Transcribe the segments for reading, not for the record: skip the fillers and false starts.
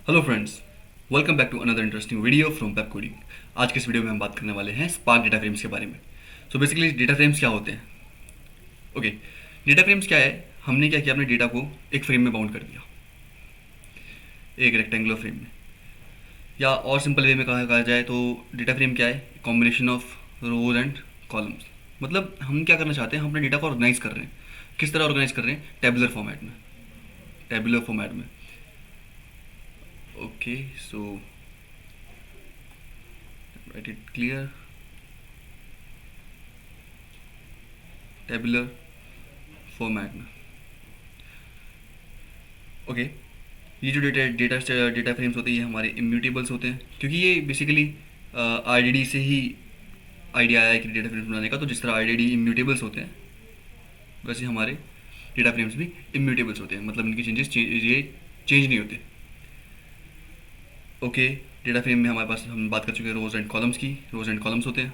Hello friends, welcome back to another interesting video from pep coding. आज के इस video में हम बात करने वाले हैं स्पार्क डेटा फ्रेम्स के बारे में। सो बेसिकली डेटा फ्रेम्स क्या होते हैं? ओके, डेटा फ्रेम्स क्या है? हमने क्या किया, अपने डेटा को एक फ्रेम में बाउंड कर दिया, एक रेक्टेंगुलर फ्रेम में। या और सिंपल वे में कहा जाए तो डेटा फ्रेम क्या है? Combination of rose and columns. मतलब हम क्या करना चाहते हैं, हम अपने डेटा को ऑर्गेनाइज कर रहे हैं। किस तरह ऑर्गेनाइज कर रहे हैं? टेबुलर फॉर्मेट में। टेबुलर फॉर्मेट में। Okay, so right it clear. Tabular format में। ओके, ये जो डेटा डेटा डेटा फ्रेम्स होते हैं ये हमारे इम्यूटेबल्स होते हैं, क्योंकि ये बेसिकली आईडीडी से ही आइडिया आया है कि डेटा फ्रेम्स बनाने का। तो जिस तरह आईडीडी इम्यूटेबल्स होते हैं, वैसे हमारे डेटा फ्रेम्स भी इम्यूटेबल्स होते हैं। मतलब इनकी ये चेंज नहीं होते। ओके, डेटा फ्रेम में हमारे पास हम बात कर चुके हैं रोज एंड कॉलम्स की। रोज एंड कॉलम्स होते हैं।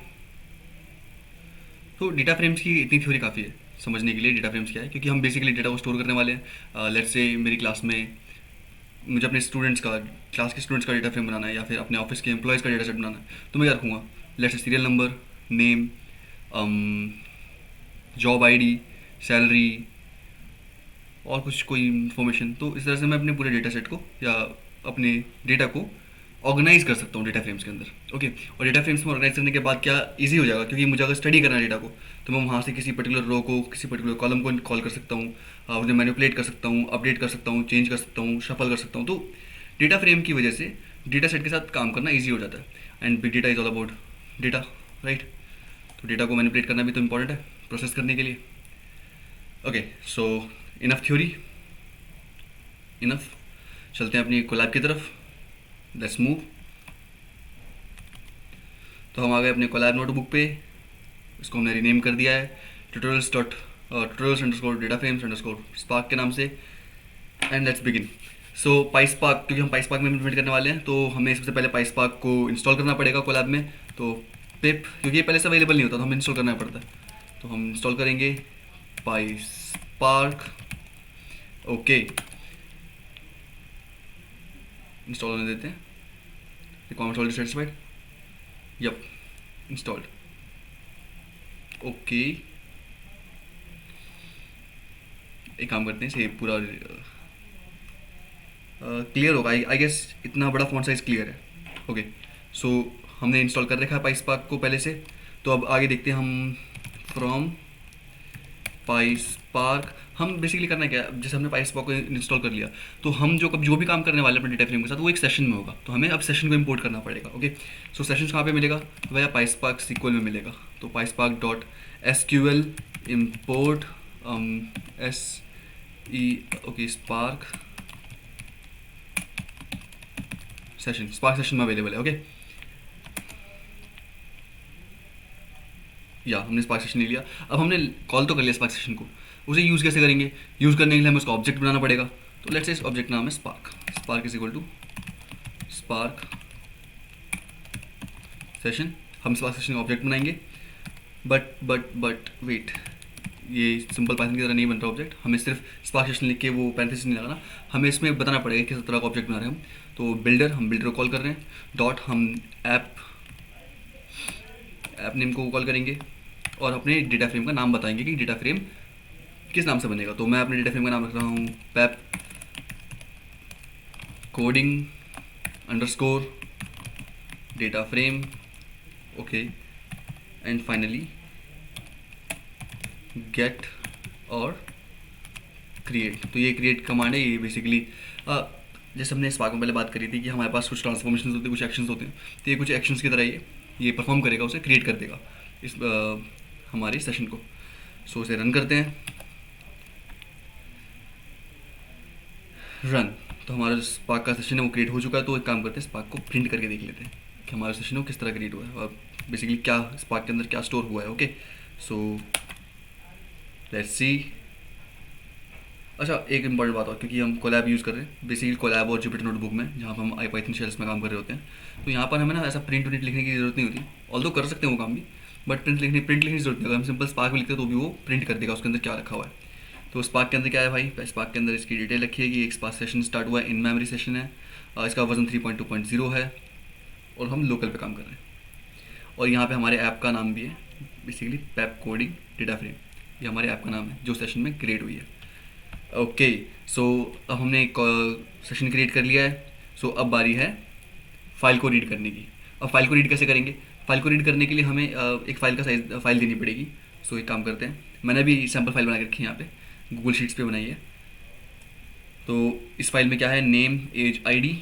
तो डेटा फ्रेम्स की इतनी थ्योरी काफ़ी है समझने के लिए डेटा फ्रेम्स क्या है, क्योंकि हम बेसिकली डेटा को स्टोर करने वाले हैं। लेट्स से मेरी क्लास में मुझे अपने स्टूडेंट्स का, क्लास के स्टूडेंट्स का डेटा फ्रेम बनाना है, या फिर अपने ऑफिस के एम्प्लॉयज़ का डेटा सेट बनाना है। तो मैं क्या रखूँगा? Let's say serial number, name, job ID, salary, और कुछ कोई इन्फॉर्मेशन। तो इस तरह से मैं अपने पूरे डेटा सेट को या अपने डेटा को ऑर्गेनाइज कर सकता हूँ डेटा फ्रेम्स के अंदर। ओके, और डेटा फ्रेम्स में ऑर्गेनाइज करने के बाद क्या इजी हो जाएगा, क्योंकि मुझे अगर स्टडी करना है डेटा को, तो मैं वहाँ से किसी पर्टिकुलर रो को, किसी पर्टिकुलर कॉलम को कॉल कर सकता हूँ, उन्हें मैनिपुलेट कर सकता हूँ, अपडेट कर सकता हूँ, चेंज कर सकता हूँ, शफल कर सकता हूँ। तो डेटा फ्रेम की वजह से डेटा सेट के साथ काम करना ईजी हो जाता है। And big data is all about data, right? तो डेटा को मैनिपुलेट करना भी तो इंपॉर्टेंट है प्रोसेस करने के लिए। ओके, सो इनफ थ्योरी, इनफ। चलते हैं अपनी कोलैब की तरफ। Let's move. तो हम आ गए अपने कोलैब नोटबुक पे। इसको हमने रीनेम कर दिया है tutorials underscore data frames underscore spark के नाम से। And let's begin. So PySpark, क्योंकि हम पाइस्पार्क में इम्प्लीमेंट करने वाले हैं, तो हमें सबसे पहले पाइस्पार्क को इंस्टॉल करना पड़ेगा कोलैब में। तो पिप, क्योंकि ये पहले से अवेलेबल नहीं होता तो हमें इंस्टॉल करना पड़ता है। तो हम इंस्टॉल करेंगे पाइस्पार्क। ओके, इंस्टॉल होने देते हैं। Requirements already satisfied. Yup, installed. Okay, एक काम करते हैं, इसे पूरा क्लियर होगा आई गेस। इतना बड़ा फॉन्ट साइज क्लियर है। ओके, सो हमने इंस्टॉल कर रखा है पाइस्पार्क को पहले से। तो अब आगे देखते हैं हम। फ्रॉम पाइस्पार्क हम बेसिकली करना क्या है, जैसे हमने पाइस्पार्क को इंस्टॉल कर लिया, तो हम जो भी काम करने वाले हैं अपने डेटा फ्रेम के साथ, वो एक सेशन में होगा। तो हमें अब सेशन को इंपोर्ट करना पड़ेगा। ओके, सो सेशन कहाँ पे मिलेगा? वह पाइस्पार्क सीक्वल में मिलेगा। तो PySpark dot S Q L import S E, okay, spark session, spark session में अवेलेबल है। ओके, या हमने स्पार्क सेशन ले लिया। अब हमने कॉल तो कर लिया स्पार्क सेशन को, उसे यूज़ कैसे करेंगे? यूज़ करने के लिए हमें उसका ऑब्जेक्ट बनाना पड़ेगा। तो लेट्स से इस ऑब्जेक्ट नाम है spark. Spark is equal to spark session. हम स्पार्क सेशन का ऑब्जेक्ट बनाएंगे। बट वेट, ये सिंपल पाइथन की तरह नहीं बन रहा ऑब्जेक्ट। हमें सिर्फ स्पार्क सेशन लिख के वो पैरेंथेसिस नहीं लगाना, हमें इसमें बताना पड़ेगा किस तरह का ऑब्जेक्ट बना रहे हैं हम। तो बिल्डर, हम बिल्डर को कॉल कर रहे हैं। डॉट हम ऐप ऐप नेम को कॉल करेंगे, और अपने डेटा फ्रेम का नाम बताएंगे कि डेटा फ्रेम किस नाम से बनेगा। तो मैं अपने डेटा फ्रेम का नाम रख रहा हूँ pep coding underscore data frame. Okay, and finally get or create. तो ये क्रिएट कमांड है, ये बेसिकली जैसे हमने स्पार्क में पहले बात करी थी कि हमारे पास कुछ ट्रांसफॉर्मेशन होते हैं, कुछ एक्शंस होते हैं। तो ये कुछ एक्शंस की तरह ये परफॉर्म करेगा, उसे क्रिएट कर देगा इस हमारे सेशन को। सो इसे रन करते हैं। रन। तो हमारा स्पार्क का सेशन है वो क्रिएट हो चुका है। तो एक काम करते हैं, स्पार्क को प्रिंट करके देख लेते हैं कि हमारा सेशन वो किस तरह क्रिएट हुआ है और बेसिकली क्या स्पार्क के अंदर क्या स्टोर हुआ है। Okay, so let's see. अच्छा, एक इंपॉर्टेंट बात और, क्योंकि हम कोलैब यूज़ कर रहे हैं, बेसिकली कोलैब और जुपिटर नोटबुक में, जहाँ पर हम पाइथन शेल्स में काम कर रहे होते हैं। तो यहाँ पर हमें ना ऐसा प्रिंट लिखने की जरूरत नहीं होती, ऑल्दो कर सकते हैं वो काम भी, बट प्रिंट लिखने की जरूरत नहीं। अगर हम सिंपल स्पार्क भी लिखते हैं तो भी वो प्रिंट कर देगा उसके अंदर क्या रखा हुआ है। तो स्पार्क के अंदर क्या है भाई? स्पार्क के अंदर इसकी डिटेल रखी है कि एक स्पार्क सेशन स्टार्ट हुआ है, इन मेमोरी सेशन है, इसका वर्जन 3.2.0 है और हम लोकल पे काम कर रहे हैं। और यहाँ पे हमारे ऐप का नाम भी है, basically pep coding data frame, ये हमारे ऐप का नाम है जो सेशन में क्रिएट हुई है। ओके, सो अब हमने एक सेशन क्रिएट कर लिया है। सो अब बारी है फाइल को रीड करने की। अब फाइल को रीड कैसे करेंगे? फाइल को रीड करने के लिए हमें एक फाइल का साइज फाइल देनी पड़ेगी। सो एक काम करते हैं, मैंने अभी सैम्पल फाइल बना के रखी है यहाँ पे, गूगल शीट्स पे बनाई है। तो इस फाइल में क्या है, name age ID.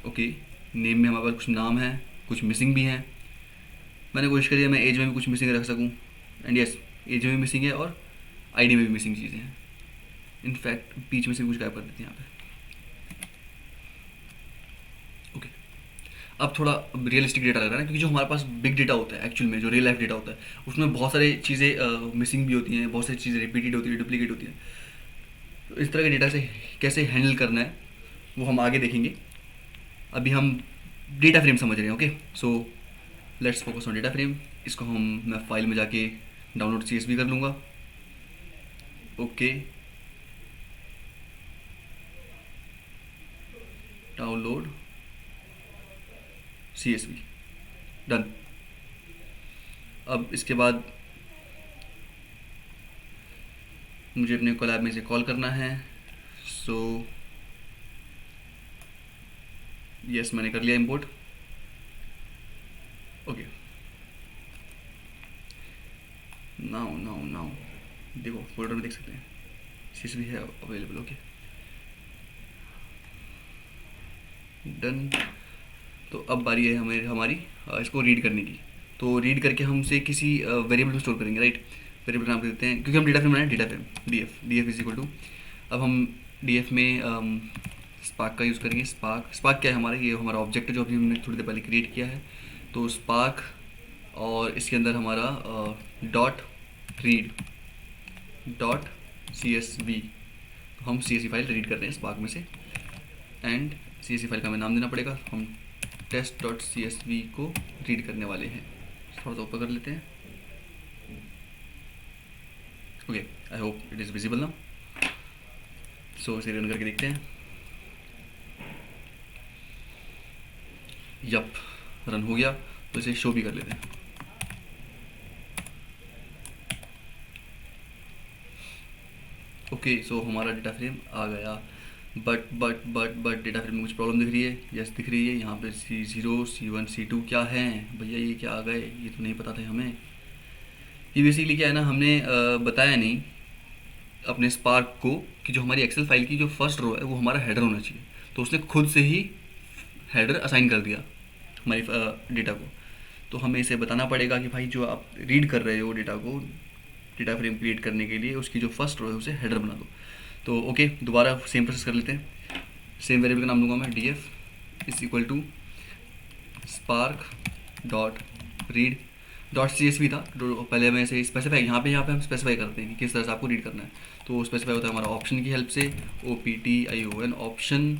Okay, name में हमारे पास कुछ नाम है, कुछ मिसिंग भी हैं। मैंने कोशिश करी है मैं एज में भी कुछ मिसिंग रख सकूँ, एंड यस एज में भी मिसिंग है और आईडी में भी मिसिंग चीज़ें हैं। इनफैक्ट बीच में से कुछ गायब कर देते हैं यहाँ पे। ओके, अब थोड़ा रियलिस्टिक डेटा लग रहा है ना, क्योंकि जो हमारे पास बिग डेटा होता है एक्चुअल में, जो रियल लाइफ डेटा होता है, उसमें बहुत सारी चीज़ें मिसिंग भी होती हैं, बहुत सारी चीज़ें रिपीटेड होती है, डुप्लीकेट होती है। तो इस तरह के डेटा से कैसे हैंडल करना है वो हम आगे देखेंगे। अभी हम डेटा फ्रेम समझ रहे हैं। Okay, so let's focus on data frame. इसको मैं फाइल में जाके डाउनलोड CSV कर लूँगा। Okay, download CSV done. अब इसके बाद मुझे अपने कोलैब में से कॉल करना है। सो यस, मैंने कर लिया इंपोर्ट। ओके, नाउ देखो फोल्डर में देख सकते हैं CSV है अवेलेबल। Okay done. तो अब बारी है हमारी इसको रीड करने की। तो रीड करके हम उसे किसी वेरिएबल में स्टोर करेंगे, राइट। वेरिएबल नाम दे देते हैं, क्योंकि हम डेटा फ्रेम बनाए data frame D F is equal to. अब हम DF में स्पार्क का यूज़ करेंगे। स्पार्क क्या है हमारा, ये हमारा ऑब्जेक्ट है जो अभी हमने थोड़ी देर पहले क्रिएट किया है। तो स्पार्क, और इसके अंदर हमारा डॉट रीड डॉट CSV। तो हम CSV फाइल रीड कर रहे हैं स्पार्क में से, एंड CSV फाइल का हमें नाम देना पड़ेगा। हम test.csv को रीड करने वाले हैं। थोड़ा सा ऊपर कर लेते हैं। Okay, I hope it is visible ना। सो इसे रन करके देखते हैं। यप, रन हो गया। तो इसे शो भी कर लेते हैं। ओके, सो हमारा डेटा फ्रेम आ गया। बट डेटा फ्रेम में कुछ प्रॉब्लम दिख रही है। यस दिख रही है। यहाँ पे C0 C1 C2 क्या है भैया, ये क्या आ गए, ये तो नहीं पता था हमें। ये बेसिकली क्या है ना, हमने बताया नहीं अपने स्पार्क को कि जो हमारी एक्सेल फाइल की जो फर्स्ट रो है वो हमारा हेडर होना चाहिए। तो उसने खुद से ही हेडर असाइन कर दिया हमारी डेटा को। तो हमें इसे बताना पड़ेगा कि भाई जो आप रीड कर रहे हो डेटा को, डेटा फ्रेम क्रिएट करने के लिए उसकी जो फर्स्ट रो है उसे हेडर बना दो। तो ओके, दोबारा सेम प्रोसेस कर लेते हैं। सेम वेरिएबल का नाम दूंगा मैं DF is equal to spark dot read dot CSV था। पहले हमें ऐसे स्पेसिफाई यहाँ पे हम स्पेसिफाई करते हैं कि किस तरह से आपको रीड करना है। तो स्पेसिफाई होता है हमारा ऑप्शन की हेल्प से, OPTION ऑप्शन।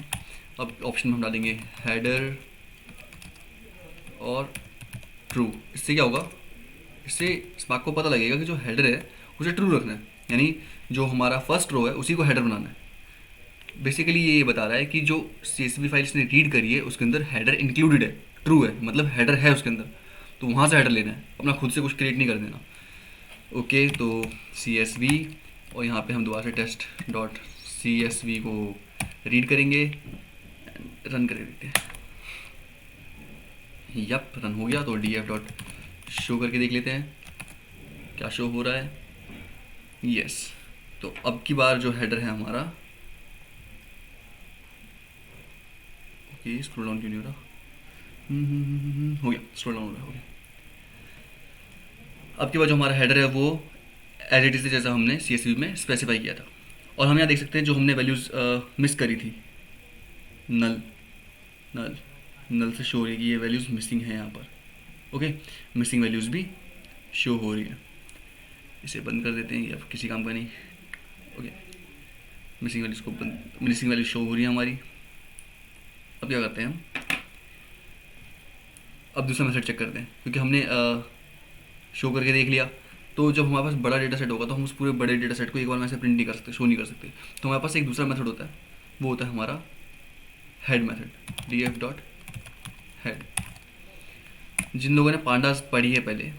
अब ऑप्शन में हम डालेंगे हेडर और ट्रू। इससे क्या होगा, इससे स्पार्क को पता लगेगा कि जो हेडर है उसे ट्रू रखना है, यानी जो हमारा फर्स्ट रो है उसी को हेडर बनाना है। बेसिकली ये बता रहा है कि जो CSV फाइल इसने रीड करी है उसके अंदर हेडर इंक्लूडेड है, ट्रू है, मतलब हेडर है उसके अंदर, तो वहाँ से हेडर लेना है, अपना खुद से कुछ क्रिएट नहीं कर देना। ओके, तो CSV और यहाँ पे हम दोबारा से test.csv को रीड करेंगे, रन करके देखते हैं। यप, रन हो गया। तो DF डॉट शो करके देख लेते हैं क्या शो हो रहा है। यस, तो अब की बार जो हेडर है हमारा, ओके स्क्रॉल डाउन क्यों नहीं हो रहा, हो गया, स्क्रॉल डाउन हो रहा है। ओके, अब की बार जो हमारा हेडर है वो एज इट इज जैसा हमने CSV में स्पेसिफाई किया था। और हम यहाँ देख सकते हैं जो हमने वैल्यूज़ मिस करी थी, नल नल नल से शो हो रही है कि ये वैल्यूज़ मिसिंग है यहाँ पर। ओके, मिसिंग वैल्यूज़ भी शो हो रही है। इसे बंद कर देते हैं, ये अब किसी काम का नहीं। ओके, मिसिंग वैल्यूज़ को मिसिंग वैल्यू शो हो रही है हमारी। अब क्या करते हैं हम, अब दूसरा मेथड चेक करते हैं, क्योंकि हमने शो करके देख लिया। तो जब हमारे पास बड़ा डेटा सेट होगा तो हम उस पूरे बड़े डेटा सेट को एक बार में ऐसे प्रिंट नहीं कर सकते, शो नहीं कर सकते। तो हमारे पास एक दूसरा मेथड होता है, वो होता है हमारा head method, D F dot head. जिन लोगों ने पांडास पढ़ी है पहले,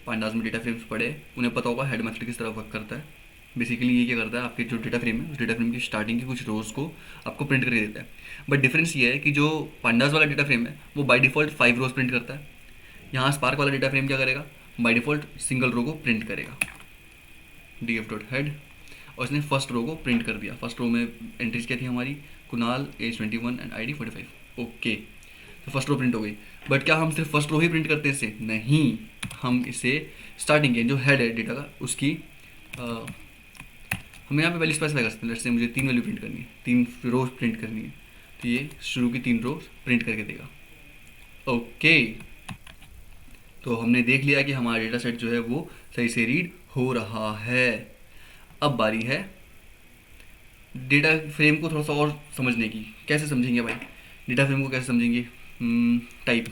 पांडास में डेटा फ्रेम्स पढ़े, उन्हें पता होगा हेड मेथड किस तरह वर्क करता है। बेसिकली ये क्या करता है, आपके जो डेटा फ्रेम है उस डेटा फ्रेम की स्टार्टिंग की कुछ रोज को आपको प्रिंट करके देता है। बट डिफरेंस ये है कि जो पांडास वाला डेटा फ्रेम है वो बाय डिफ़ॉल्ट 5 रोज प्रिंट करता है। यहाँ स्पार्क वाला डेटा फ्रेम क्या करेगा, बाय डिफ़ॉल्ट सिंगल रो को प्रिंट करेगा, डी एफ डॉट हेड। और इसने फर्स्ट रो को प्रिंट कर दिया। फर्स्ट रो में एंट्रीज क्या थी हमारी, Kunal, age 21 and I D 45। Okay, तो फर्स्ट रो प्रिंट हो गई। बट क्या हम सिर्फ फर्स्ट रो ही प्रिंट करते हैं इससे? नहीं, हम इसे स्टार्टिंग के जो हेड है डेटा का उसकी हम यहाँ पे वैल्यू स्पेसिफाई कर सकते हैं। जैसे मुझे 3 वैल्यू प्रिंट करनी है, 3 रोज प्रिंट करनी है, तो ये शुरू की 3 रोज प्रिंट करके देगा। ओके, तो हमने देख लिया कि हमारा डेटा सेट जो है वो सही से रीड हो रहा है। अब बारी है डेटा फ्रेम को थोड़ा सा और समझने की। कैसे समझेंगे भाई डेटा फ्रेम को, कैसे समझेंगे? टाइप।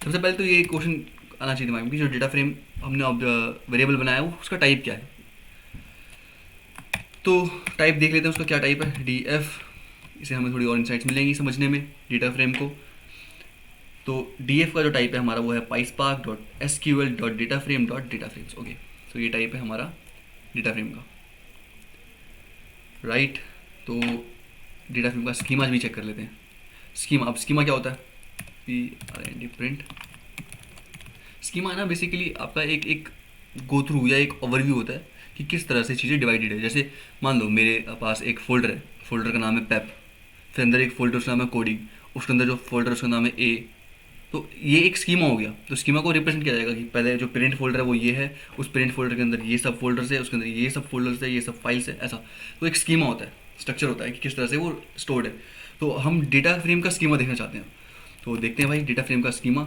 सबसे पहले तो ये क्वेश्चन आना चाहिए दिमाग में कि जो डेटा फ्रेम हमने वेरिएबल बनाया वो उसका टाइप क्या है। तो टाइप देख लेते हैं उसका क्या टाइप है, डी एफ। इसे हमें थोड़ी और इंसाइट्स मिलेंगी समझने में डेटा फ्रेम को। तो डी एफ का जो टाइप है हमारा वो है PySpark dot S Q L dot data frame dot data frames. Okay, तो ये टाइप है हमारा डेटा फ्रेम का, राइट। तो डेटा फ्रेम का स्कीमा भी चेक कर लेते हैं। स्कीमा, अब स्कीमा क्या होता है, P R N D print. Schema ना बेसिकली आपका एक एक गो थ्रू या एक ओवरव्यू होता है कि किस तरह से चीज़ें डिवाइडेड है। जैसे मान लो मेरे पास एक फोल्डर है, फोल्डर का नाम है पेप, फिर अंदर एक फोल्डर उसका नाम है कोडिंग, उसके अंदर जो फोल्डर उसका नाम है ए। तो ये एक स्कीमा हो गया। तो स्कीमा को रिप्रेजेंट किया जाएगा कि पहले जो प्रिंट फोल्डर है वो ये है, उस प्रिंट फोल्डर के अंदर ये सब फोल्डर्स है, उसके अंदर ये सब फोल्डर्स है, ये सब फाइल्स है, ऐसा। तो एक स्कीमा होता है, स्ट्रक्चर होता है कि किस तरह से वो स्टोर्ड है। तो हम डेटा फ्रेम का स्कीमा देखना चाहते हैं, तो देखते हैं भाई डेटा फ्रेम का स्कीमा।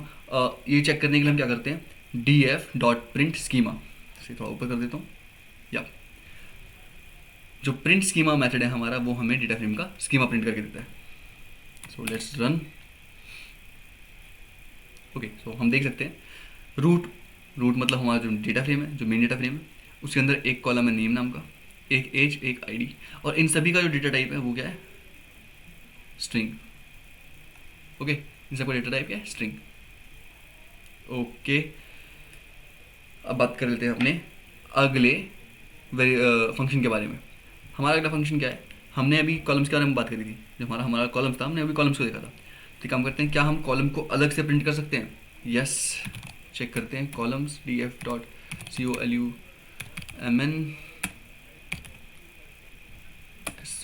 ये चेक करने के लिए हम क्या करते हैं, D F dot print schema, इसे थोड़ा ऊपर कर देता हूँ। या जो प्रिंट स्कीमा मेथड है हमारा वो हमें डेटा फ्रेम का स्कीमा प्रिंट करके देता है। So let's run. ओके, सो हम देख सकते हैं रूट, रूट मतलब हमारा जो डेटा फ्रेम है, जो मेन डेटा फ्रेम है, उसके अंदर एक कॉलम है नेम नाम का, एक एज, एक आईडी, और इन सभी का जो डेटा टाइप है वो क्या है, स्ट्रिंग। ओके, इन सबका डेटा टाइप क्या है, स्ट्रिंग। ओके, अब बात कर लेते हैं अपने अगले फंक्शन के बारे में। हमारा अगला फंक्शन क्या है, हमने अभी कॉलम्स के बारे में बात करी थी। जो हमारा कॉलम्स था, हमने अभी कॉलम्स को देखा था। तो काम करते हैं, क्या हम कॉलम को अलग से प्रिंट कर सकते हैं? यस, चेक करते हैं columns, D F dot C O L U M N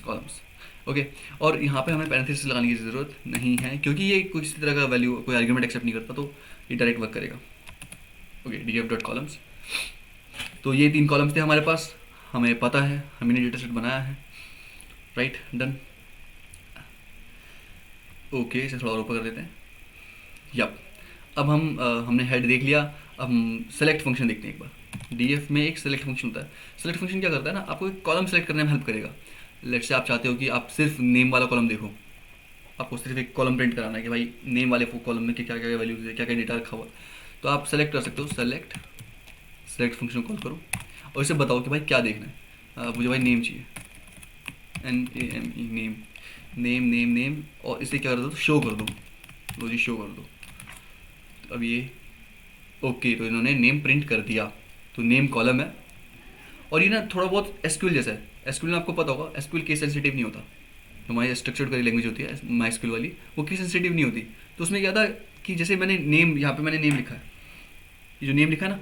columns. Okay, और यहाँ पे हमें पैरेंथेसिस लगाने की ज़रूरत नहीं है क्योंकि ये किसी तरह का वैल्यू, कोई आर्ग्यूमेंट एक्सेप्ट नहीं करता, तो ये डायरेक्ट वर्क करेगा। Okay, D F dot columns. तो ये 3 कॉलम्स थे हमारे पास, हमें पता है, हमने डेटा सेट बनाया है, राइट, डन। ओके, इसे थोड़ा और ऊपर कर देते हैं। यप, अब हमने हेड देख लिया। अब हम सेलेक्ट फंक्शन देखते हैं एक बार। डी एफ में एक सेलेक्ट फंक्शन होता है। सेलेक्ट फंक्शन क्या करता है ना, आपको एक कॉलम सेलेक्ट करने में हेल्प करेगा। लेट से आप चाहते हो कि आप सिर्फ नेम वाला कॉलम देखो, आपको सिर्फ एक कॉलम प्रिंट कराना है कि भाई नेम वाले कॉलम में क्या क्या वैल्यूज है, क्या क्या डेटा रखा हुआ, तो आप सेलेक्ट कर सकते हो। सेलेक्ट फंक्शन कॉल करो और इसे बताओ कि भाई क्या देखना है। मुझे भाई नेम चाहिए, NAME, name, name name name, और इसे क्या कर दो, शो कर दो। लो जी, शो कर दो। तो अब ये ओके, तो इन्होंने नेम प्रिंट कर दिया। तो नेम कॉलम है, और ये ना थोड़ा बहुत एसक्यूएल जैसा है। एसक्यूएल में आपको पता होगा, एसक्यूएल केस सेंसिटिव नहीं होता। जो हमारी स्ट्रक्चर्ड क्वेरी लैंग्वेज होती है माई एसक्यूएल वाली, वो केस सेंसिटिव नहीं होती। तो उसमें क्या था कि जैसे मैंने नेम, यहाँ पे मैंने नेम लिखा है, ये जो नेम लिखा है ना,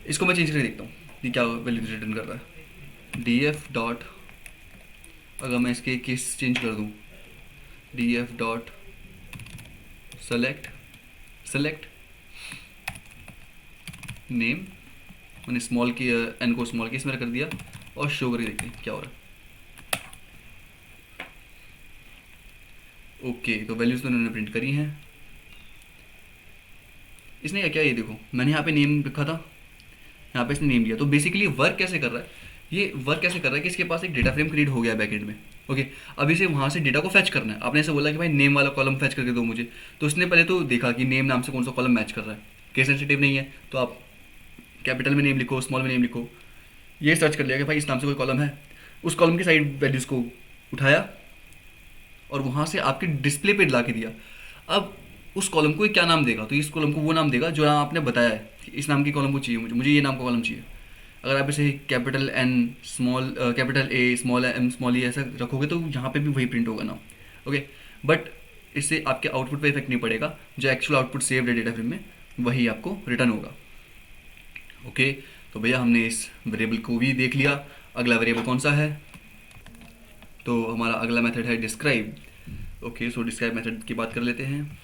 इसको मैं चेंज करके देखता हूँ ये क्या वैल्यू रिटर्न कर रहा है। डी एफ डॉट, अगर मैं इसके केस चेंज कर दूँ, D F dot select name, मैंने स्मॉल की एन को स्मॉल केस में कर दिया, और शो करके देखते हैं क्या हो रहा है। ओके, तो वैल्यूज़ तो इन्होंने प्रिंट करी हैं। इसने क्या, ये देखो मैंने यहाँ पे नेम लिखा था, यहाँ पे इसने नेम लिया। तो बेसिकली वर्क कैसे कर रहा है, ये वर्क कैसे कर रहा है कि इसके पास एक डेटा फ्रेम क्रिएट हो गया बैकएंड में। ओके, अब इसे वहाँ से डेटा को फैच करना है। आपने ऐसे बोला कि भाई नेम वाला कॉलम फैच करके दो मुझे, तो उसने पहले तो देखा कि नेम नाम से कौन सा कॉलम मैच कर रहा है। केस सेंसिटिव नहीं है, तो आप कैपिटल में नेम लिखो, स्मॉल में नेम लिखो, ये सर्च कर लिया कि भाई इस नाम से कोई कॉलम है, उस कॉलम की साइड वैल्यूज़ को उठाया और वहाँ से आपके डिस्प्ले पे ला के दिया। अब उस कॉलम को ये क्या नाम देगा, तो इस कॉलम को वो नाम देगा जो आपने बताया है कि इस नाम की कॉलम को चाहिए, मुझे मुझे ये नाम का कॉलम चाहिए। अगर आप इसे capital N small capital A small M small E ऐसा रखोगे तो यहाँ पे भी वही प्रिंट होगा नाम। ओके, बट इससे आपके आउटपुट पे इफेक्ट नहीं पड़ेगा, जो एक्चुअल आउटपुट सेव्ड है डेटा फ्रेम में वही आपको रिटर्न होगा। ओके, तो भैया हमने इस वेरिएबल को भी देख लिया। अगला वेरिएबल कौन सा है, तो हमारा अगला मेथड है डिस्क्राइब। ओके, सो डिस्क्राइब मेथड की बात कर लेते हैं।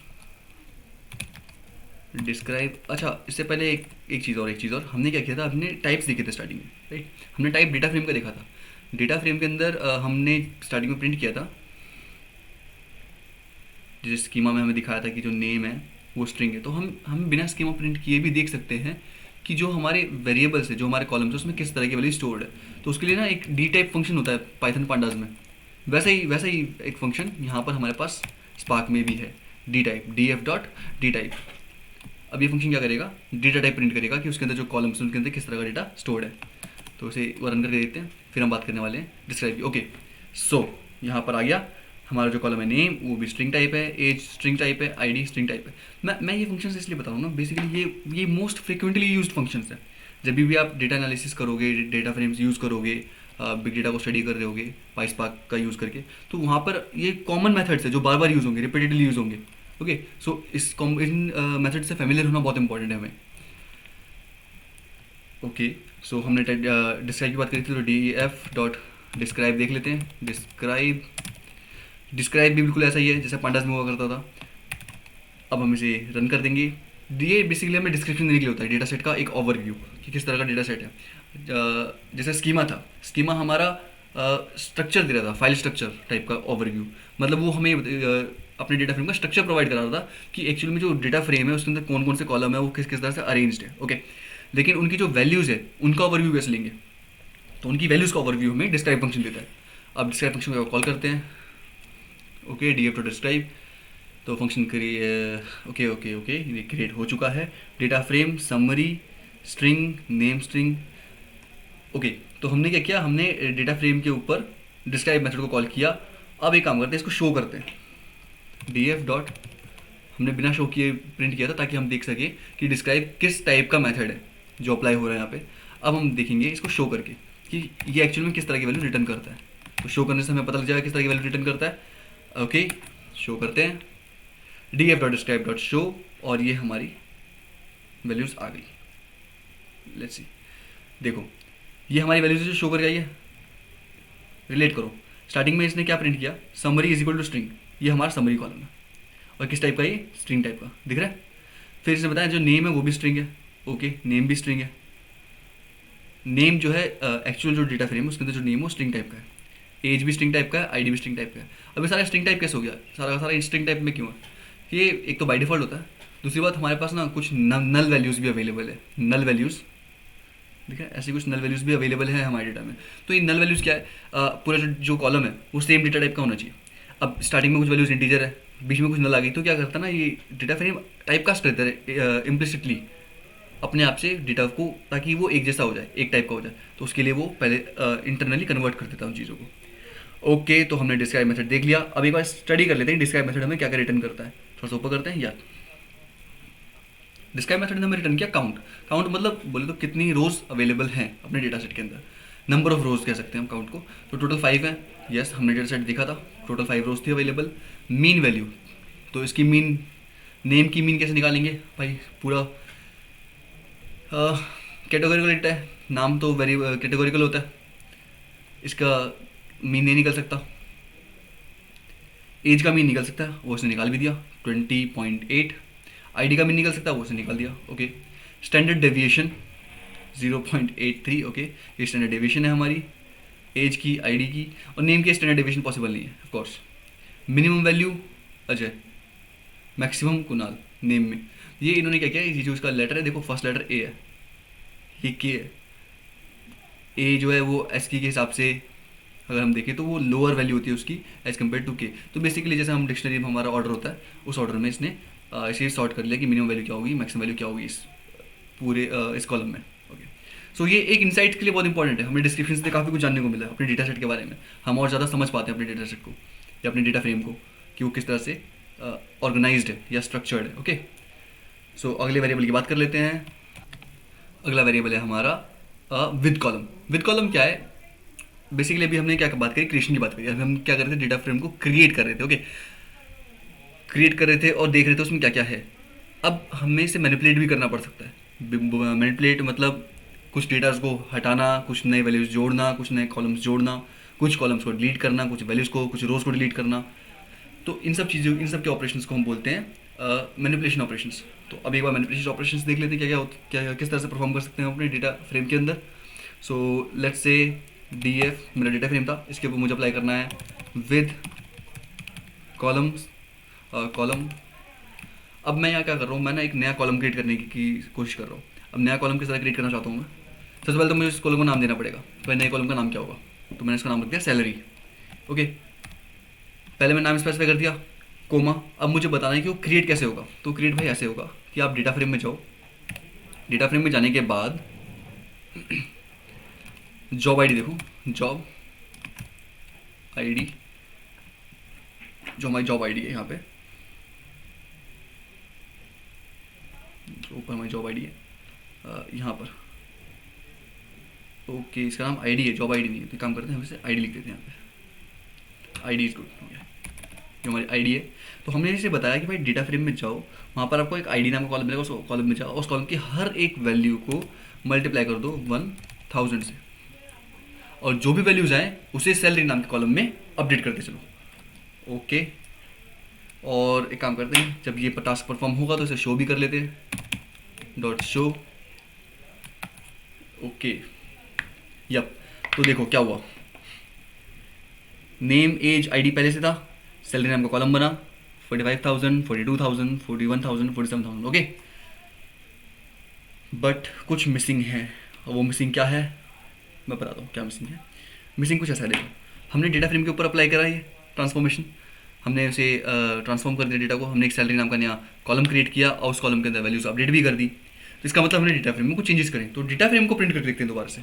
डिस्क्राइब, अच्छा इससे पहले एक चीज़ और हमने क्या किया था, हमने टाइप्स देखे थे स्टार्टिंग में, राइट। हमने टाइप डेटा फ्रेम का देखा था। डेटा फ्रेम के अंदर हमने स्टार्टिंग में प्रिंट किया था, जिस स्कीमा में हमें दिखाया था कि जो नेम है वो स्ट्रिंग है। तो हम बिना स्कीमा प्रिंट किए भी देख सकते हैं कि जो हमारे वेरिएबल्स है, जो हमारे कॉलम्स है, उसमें किस तरह की वैल्यू स्टोर्ड है। तो उसके लिए ना एक डी टाइप फंक्शन होता है पाइथन पांडास में, वैसा ही एक फंक्शन यहाँ पर हमारे पास स्पार्क में भी है, D type, D F dot D type. अब ये फंक्शन क्या करेगा, डेटा टाइप प्रिंट करेगा कि उसके अंदर जो कॉलम्स हैं उनके अंदर किस तरह का डेटा स्टोर्ड है। तो उसे रन करके देखते हैं, फिर हम बात करने वाले हैं डिस्क्राइब की। ओके, सो यहाँ पर आ गया हमारा जो कॉलम है नेम, वो भी स्ट्रिंग टाइप है, एज स्ट्रिंग टाइप है, आईडी स्ट्रिंग टाइप है। मैं ये फंक्शंस इसलिए बता रहा हूँ ना, बेसिकली ये मोस्ट फ्रिक्वेंटली यूज्ड फंक्शंस हैं। जब भी आप डेटा एनालिसिस करोगे, डेटा फ्रेम्स यूज़ करोगे, बिग डेटा को स्टडी कर रहे होगे पाइस्पार्क का यूज़ करके, तो वहाँ पर ये कॉमन मेथड्स है जो बार बार यूज़ होंगे, रिपीटेडली यूज़ होंगे। ओके, सो इन मेथड से फेमिलियर होना बहुत इंपॉर्टेंट है हमें। ओके, सो हमने डिस्क्राइब की बात करी थी, तो डी एफ डॉट डिस्क्राइब देख लेते हैं। डिस्क्राइब भी बिल्कुल ऐसा ही है जैसे पांडास में हुआ करता था। अब हम इसे रन कर देंगे। ये बेसिकली हमें डिस्क्रिप्शन देने के लिए होता है, डेटा सेट का एक ओवरव्यू कि किस तरह का डेटा सेट है। जैसे स्कीमा था, स्कीमा हमारा स्ट्रक्चर दे रहा था, फाइल स्ट्रक्चर टाइप का ओवरव्यू। मतलब वो हमें अपने डेटा फ्रेम का स्ट्रक्चर प्रोवाइड करा रहा था कि एक्चुअली में जो डेटा फ्रेम है उसके अंदर कौन कौन से कॉलम है, वो किस किस तरह से अरेंज्ड है। ओके, लेकिन उनकी जो वैल्यूज़ है उनका ओवरव्यू कैसे लेंगे, तो उनकी वैल्यूज़ का ओवरव्यू हमें डिस्क्राइब फंक्शन देता है। अब डिस्क्राइब फंक्शन को कॉल करते हैं। Okay, D F two describe, तो फंक्शन ओके ओके ओके ये क्रिएट हो चुका है। Data frame summary string name string. Okay, तो हमने क्या किया, हमने डेटा फ्रेम के ऊपर डिस्क्राइब मेथड को कॉल किया। अब एक काम करते हैं, इसको शो करते हैं। डी एफ डॉट, हमने बिना शो किए प्रिंट किया था ताकि हम देख सकें कि डिस्क्राइब किस टाइप का मेथड है जो अप्लाई हो रहा है यहाँ पे। अब हम देखेंगे इसको शो करके कि ये एक्चुअल में किस तरह की वैल्यू रिटर्न करता है। तो शो करने से हमें पता लग जाएगा किस तरह की वैल्यू रिटर्न करता है। ओके, शो करते हैं, D F dot describe dot show, और ये हमारी वैल्यूज़ आ गई। लेट्स सी, देखो ये हमारी वैल्यूज जो शो करके आई है। रिलेट करो, स्टार्टिंग में इसने क्या प्रिंट किया, summary is equal to string, ये हमारा समरी कॉलम है। और किस टाइप का, ये स्ट्रिंग टाइप का दिख रहा है। फिर इसने बताया जो नेम है वो भी स्ट्रिंग है। ओके, नेम भी स्ट्रिंग है। नेम जो है एक्चुअल जो डेटा फ्रेम है उसके अंदर जो नेम है वो स्ट्रिंग टाइप का है। एज भी स्ट्रिंग टाइप का है, आईडी भी स्ट्रिंग टाइप का है। अब ये सारा स्ट्रिंग टाइप कैसे हो गया, सारा का सारा स्ट्रिंग टाइप में क्यों है, ये एक तो बाई डिफॉल्ट होता है। दूसरी बात, हमारे पास ना कुछ नल वैल्यूज़ भी अवेलेबल है। नल वैल्यूज़ ठीक है, ऐसी कुछ नल वैल्यूज़ भी अवेलेबल है हमारे डेटा में। तो ये नल वैल्यूज़ क्या है, पूरा जो कॉलम है वो सेम डेटा टाइप का होना चाहिए। अब स्टार्टिंग में कुछ वैल्यूज़ इंटीजर है, बीच में कुछ नल आ गई, तो क्या करता है ना, ये डेटा फ्रेम टाइप कास्ट करता है इम्प्लिसिटली अपने आप से डेटा को, ताकि वो एक जैसा हो जाए, एक टाइप का हो जाए। तो उसके लिए वो पहले इंटरनली कन्वर्ट कर देता है उन चीज़ों को। ओके, तो हमने डिस्क्राइब मेथड देख लिया। अब एक बार स्टडी कर लेते हैं डिस्क्राइब मेथड हमें क्या क्या रिटर्न करता है। थोड़ा सा ऊपर करते हैं यार। डिस्क्राइब मेथड ने हमें रिटर्न किया काउंट। काउंट मतलब बोले तो कितनी रोज अवेलेबल हैं अपने डेटा सेट के अंदर, नंबर ऑफ रोज कह सकते हैं हम काउंट को। तो टोटल 5 है। यस, हमने डेटा सेट देखा था, टोटल 5 रोज थी अवेलेबल। मीन वैल्यू, तो इसकी मीन, नेम की मीन कैसे निकालेंगे भाई, पूरा कैटेगोरिकल डेटा है, नाम तो वेरी कैटेगोरिकल होता है, इसका मीन नहीं निकल सकता। एज का मीन निकल सकता है, वो उसने निकाल भी दिया 20.8। आईडी का मीन निकल सकता है, वो उसने निकाल दिया। Okay, standard deviation 0.83। ओके, ये स्टैंडर्ड डेविएशन है हमारी एज की, आईडी की, और नेम की स्टैंडर्ड डेविएशन पॉसिबल नहीं है of course. Minimum value Ajay, maximum Kunal name में। ये इन्होंने क्या किया, ये जो इसका लेटर है देखो, फर्स्ट लेटर ए है, ये के है। ए जो है वो एस की के हिसाब से अगर हम देखें तो वो लोअर वैल्यू होती है उसकी एज कम्पेयर टू के। तो बेसिकली जैसे हम डिक्शनरी में हमारा ऑर्डर होता है, उस ऑर्डर में इसने इसे सॉर्ट कर लिया कि मिनिमम वैल्यू क्या होगी, मैक्सिमम वैल्यू क्या होगी इस पूरे इस कॉलम में। ओके, सो ये एक इंसाइट के लिए बहुत इंपॉर्टेंट है। हमें डिस्क्रिप्शन से काफ़ी कुछ जानने को मिला है अपने डेटा सेट के बारे में, हम और ज़्यादा समझ पाते हैं अपने डेटा सेट को। या अपने डेटा फ्रेम को कि वो किस तरह से ऑर्गेनाइज्ड है या स्ट्रक्चर्ड है। ओके, सो अगले वेरिएबल की बात कर लेते हैं। अगला वेरिएबल है हमारा विद कॉलम। विद कॉलम क्या है? बेसिकली अभी हमने क्या बात करी, क्रिएशन की बात करी। अभी हम क्या कर रहे थे, डेटा फ्रेम को क्रिएट कर रहे थे। ओके, क्रिएट कर रहे थे और देख रहे थे उसमें क्या क्या है। अब हमें इसे मैनिपुलेट भी करना पड़ सकता है। मैनिपुलेट मतलब कुछ डेटास को हटाना, कुछ नए वैल्यूज़ जोड़ना, कुछ नए कॉलम्स जोड़ना, कुछ कॉलम्स को डिलीट करना, कुछ वैल्यूज़ को, कुछ रोज को डिलीट करना। तो इन सब चीज़ों, इन सब के ऑपरेशंस को हम बोलते हैं मैनिपुलेशन ऑपरेशंस। तो अब एक बार मैनिपुलेशन ऑपरेशंस देख लेते हैं क्या किस तरह से परफॉर्म कर सकते हैं हम अपने डेटा फ्रेम के अंदर। So let's say D F मेरा डेटा फ्रेम था, इसके ऊपर मुझे अप्लाई करना है विद कॉलम्स कॉलम। अब मैं यहाँ क्या कर रहा हूँ, मैं ना एक नया कॉलम क्रिएट करने की कोशिश कर रहा हूँ। अब नया कॉलम किस तरह क्रिएट करना चाहता हूँ मैं? सबसे पहले तो मुझे इस कॉलम को नाम देना पड़ेगा। तो नए कॉलम का नाम क्या होगा? तो मैंने इसका नाम रख दिया सैलरी। ओके, पहले मैंने नाम स्पेसिफाई कर दिया, कोमा। अब मुझे बताना है कि वो क्रिएट कैसे होगा। तो क्रिएट भाई ऐसे होगा कि आप डेटा फ्रेम में जाओ, डेटा फ्रेम में जाने के बाद जॉब आईडी देखो, जॉब आईडी, जो हमारी जॉब आईडी है यहाँ पे, जो ऊपर हमारी जॉब आईडी है यहाँ पर। ओके, इसका नाम आईडी है, जॉब आईडी नहीं है। तो काम करते हैं, हम इसे आईडी लिख देते हैं यहाँ पे। आईडी इज गुड हो गया, जो हमारी आईडी है। तो हमने इसे बताया कि भाई डेटा फ्रेम में जाओ, वहाँ पर आपको एक आईडी नाम का कॉलम मिलेगा, उस कॉलम में जाओ, उस कॉलम की हर एक वैल्यू को मल्टीप्लाई कर दो 1000 से, और जो भी वैल्यूज आए उसे सैलरी नाम के कॉलम में अपडेट करते चलो। ओके, और एक काम करते हैं, जब ये टास्क परफॉर्म होगा तो इसे शो भी कर लेते हैं, डॉट शो। ओके, यप, तो देखो क्या हुआ, नेम एज आईडी पहले से था, सैलरी नाम का कॉलम बना, 45,000 42,000 41,000 47,000। ओके, बट कुछ मिसिंग है। और वो मिसिंग क्या है मैं बताता हूँ क्या मिसिंग है। मिसिंग कुछ ऐसा है, देखो हमने डेटा फ्रेम के ऊपर अप्लाई करा है ट्रांसफॉर्मेशन, हमने उसे ट्रांसफॉर्म कर दिया डेटा को, हमने एक सैलरी नाम का नया कॉलम क्रिएट किया और उस कॉलम के अंदर वैल्यूज अपडेट भी कर दी। तो इसका मतलब हमने डेटा फ्रेम में कुछ चेंजेस करें। तो डेटा फ्रेम को प्रिंट करके देखते हैं दोबारा से,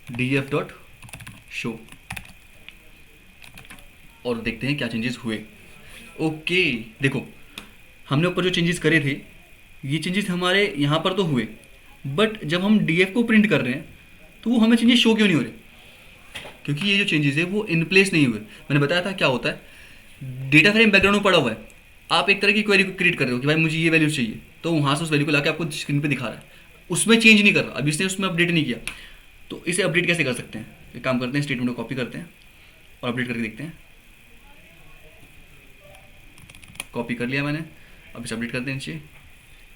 डी एफ डॉट शो, और देखते हैं क्या चेंजेस हुए। ओके, देखो हमने ऊपर जो चेंजेस करे थे, ये चेंजेस हमारे यहाँ पर तो हुए, बट जब हम डी एफ को प्रिंट कर रहे हैं तो वो हमें चेंजेस शो क्यों नहीं हो रहे? क्योंकि ये जो चेंजेस है वो इन प्लेस नहीं हुए। मैंने बताया था क्या होता है, डेटा फ्रेम बैकग्राउंड में पड़ा हुआ है, आप एक तरह की क्वेरी को क्रिएट कर रहे हो कि भाई मुझे ये वैल्यू चाहिए, तो वहाँ से उस वैल्यू को लाके आपको स्क्रीन पे दिखा रहा है, उसमें चेंज नहीं कर रहा। अब इसने उसमें अपडेट नहीं किया, तो इसे अपडेट कैसे कर सकते हैं? एक काम करते हैं, स्टेटमेंट को कॉपी करते हैं और अपडेट करके देखते हैं। कॉपी कर लिया मैंने, अब इसे अपडेट करते हैं नीचे,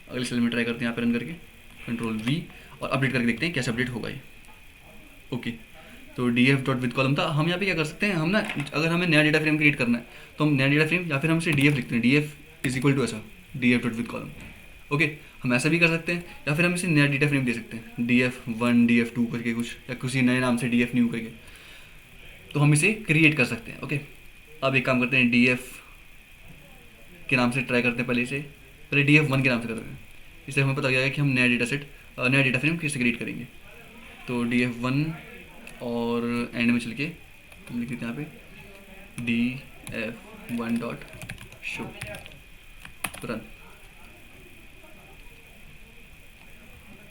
अगले सेल में ट्राई करते हैं यहाँ पे रन करके, कंट्रोल वी, और अपडेट करके देखते हैं कैसे अपडेट होगा ये। ओके, तो D F dot with column था। हम यहाँ पे क्या कर सकते हैं, हम ना अगर हमें नया डेटा फ्रेम क्रिएट करना है तो हम नया डेटा फ्रेम, या फिर हम इसे डी एफ लिखते हैं, D F is equal to ऐसा, D F dot with column. Okay, हम ऐसा भी कर सकते हैं, या फिर हम इसे नया डेटा फ्रेम दे सकते हैं, डी एफ 1 डी एफ 2 करके कुछ, या किसी नए नाम से डी एफ न्यू करके, तो हम इसे क्रिएट कर सकते हैं। ओके, अब एक काम करते हैं, डी एफ के नाम से ट्राई करते हैं, पहले डी एफ 1 के नाम से करते हैं, इससे हमें पता चलेगा कि हम नया डेटा सेट, नया डेटा फ्रेम कैसे क्रिएट करेंगे। तो डी एफ 1 और एंड में चल के हम लिख देते हैं यहाँ पे D F 1 dot show, run.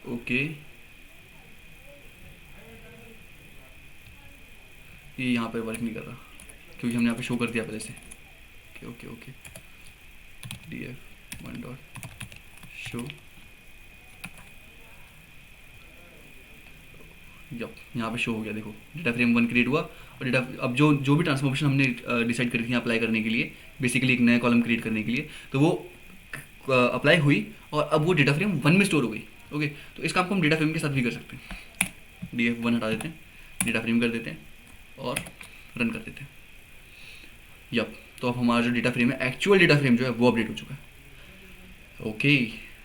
Okay, ये यहाँ पे वर्क नहीं कर रहा क्योंकि हमने यहाँ पे शो कर दिया पहले से। Okay okay okay, D F 1 dot show, जब यहाँ पे शो हो गया, देखो डेटा फ्रेम 1 क्रिएट हुआ, और डेटा अब जो भी ट्रांसफॉर्मेशन हमने डिसाइड करी थी अप्लाई करने के लिए, बेसिकली एक नया कॉलम क्रिएट करने के लिए, तो वो अप्लाई हुई और अब वो डेटा फ्रेम 1 में स्टोर हो गई। ओके, तो इस काम को हम डेटा फ्रेम के साथ भी कर सकते हैं। डी एफ 1 हटा देते हैं, डेटा फ्रेम कर देते हैं और रन कर देते हैं। यप, तो अब हमारा जो डेटा फ्रेम है, एक्चुअल डेटा फ्रेम जो है वो अपडेट हो चुका है। ओके,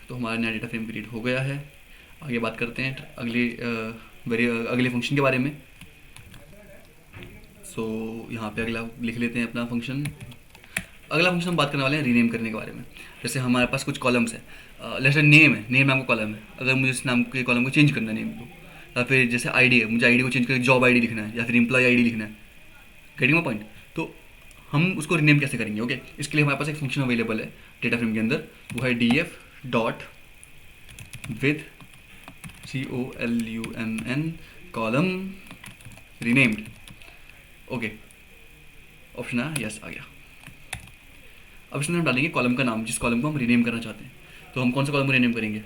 तो हमारा नया डेटा फ्रेम क्रिएट हो गया है। आगे बात करते हैं अगले फंक्शन के बारे में। सो यहाँ पे अगला लिख लेते हैं अपना फंक्शन। अगला फंक्शन हम बात करने वाले हैं रीनेम करने के बारे में। जैसे हमारे पास कुछ कॉलम्स है, जैसे नेम है, नेम नाम का कॉलम है, अगर मुझे इस नाम के कॉलम को चेंज करना है नेम को, या फिर जैसे आईडी है, मुझे आईडी को चेंज करके जॉब आईडी लिखना है या फिर एम्प्लॉय आईडी लिखना है, गेटिंग माय पॉइंट। तो हम उसको रीनेम कैसे करेंगे। ओके, इसके लिए हमारे पास एक फंक्शन अवेलेबल है डेटा फ्रेम के अंदर, वो है df dot with column column renamed. Okay, option आया, यस आ गया। अब इसमें हम डालेंगे कॉलम का नाम, जिस कॉलम को हम रीनेम करना चाहते हैं। तो हम कौन सा कॉलम को रीनेम करेंगे,